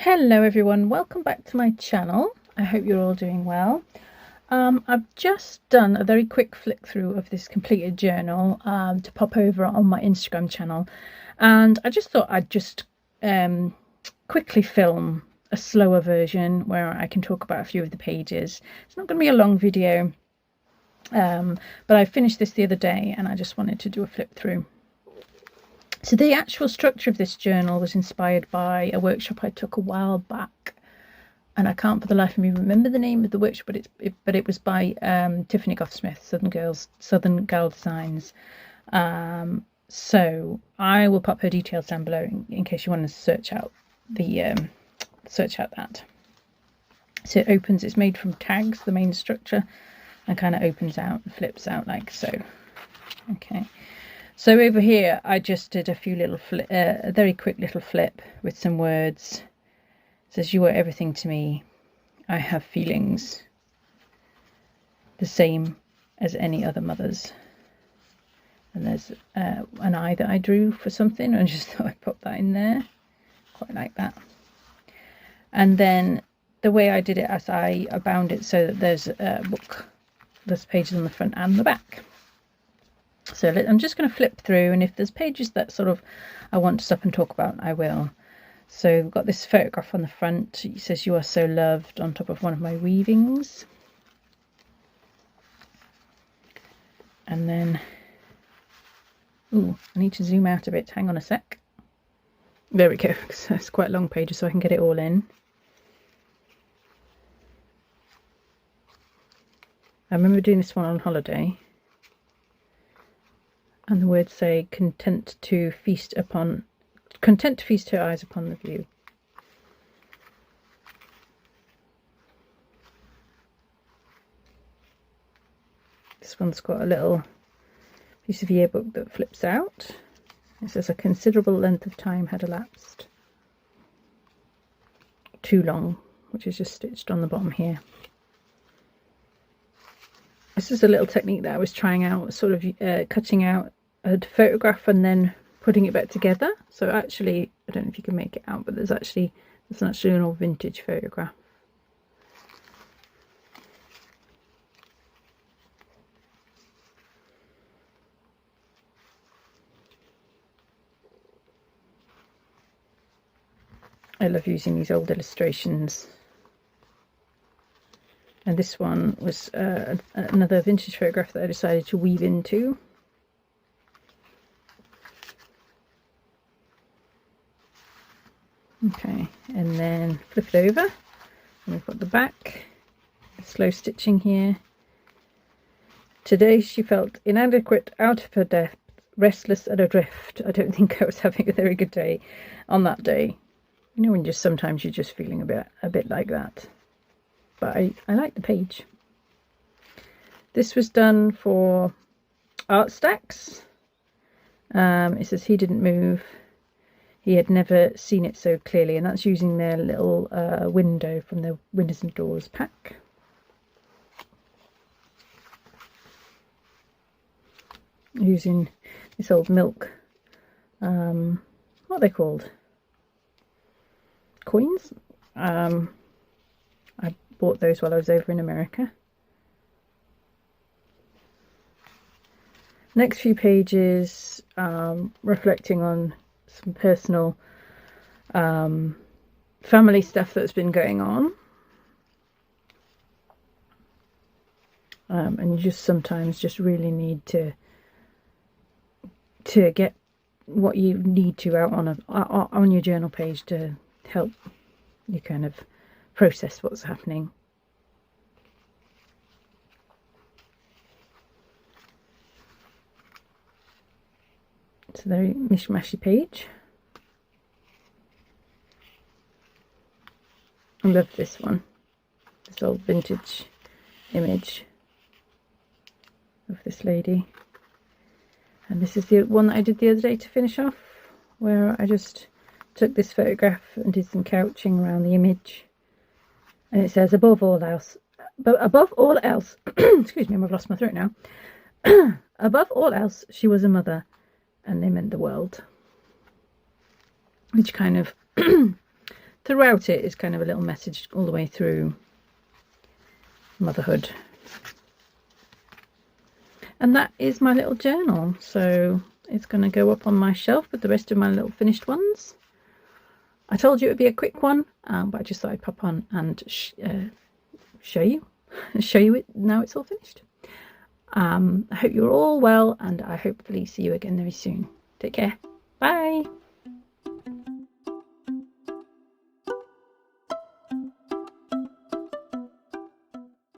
Hello everyone, welcome back to my channel. I hope you're all doing well. I've just done a very quick flick through of this completed journal to pop over on my Instagram channel, and I just thought I'd just quickly film a slower version where I can talk about a few of the pages. It's not going to be a long video, but I finished this the other day and I just wanted to do a flip through. So the actual structure of this journal was inspired by a workshop I took a while back, and I can't for the life of me remember the name of the workshop, but it was by Tiffany Goff-Smith, Southern Girl Designs. So I will pop her details down below in case you want to search out that. So it opens. It's made from tags, the main structure, and kind of opens out and flips out like so. Okay. So over here, I just did a few little a very quick little flip with some words. It says, "You are everything to me. I have feelings the same as any other mother's." And there's an eye that I drew for something, and I just thought I'd pop that in there. Quite like that. And then the way I did it, as I bound it so that there's a book, there's pages on the front and the back. So I'm just going to flip through, and if there's pages that sort of I want to stop and talk about, I will. So we've got this photograph on the front. It says, "You are so loved," on top of one of my weavings. And then, ooh, I need to zoom out a bit. Hang on a sec. There we go. So it's quite long pages, so I can get it all in. I remember doing this one on holiday. And the words say, content to feast her eyes upon the view. This one's got a little piece of yearbook that flips out. It says, "A considerable length of time had elapsed." Too long, which is just stitched on the bottom here. This is a little technique that I was trying out, sort of cutting out a photograph and then putting it back together. So actually, I don't know if you can make it out, but there's actually an old vintage photograph. I love using these old illustrations. And this one was another vintage photograph that I decided to weave into. Okay, and then flip it over, and we've got the back, slow stitching here. "Today she felt inadequate, out of her depth, restless and adrift. I don't think I was having a very good day on that day." You know, when sometimes you're just feeling a bit like that. But I like the page. This was done for Art Stacks. It says, "He didn't move. He had never seen it so clearly," and that's using their little window from the Windows and Doors pack. Using this old milk, what are they called? Coins? I bought those while I was over in America. Next few pages, reflecting on some personal family stuff that's been going on, and you just sometimes just really need to get what you need to out on your journal page to help you kind of process what's happening. It's a very mishmashy page. I love this one, this old vintage image of this lady. And this is the one that I did the other day to finish off, where I just took this photograph and did some couching around the image. And it says, above all else, excuse me, I've lost my throat now. "Above all else, she was a mother, and they meant the world." Which kind of throughout it is kind of a little message all the way through motherhood. And that is my little journal, so it's going to go up on my shelf with the rest of my little finished ones. I told you it would be a quick one, but I just thought I'd pop on and show you it now it's all finished. I hope you're all well, and I hopefully see you again very soon. Take care. Bye.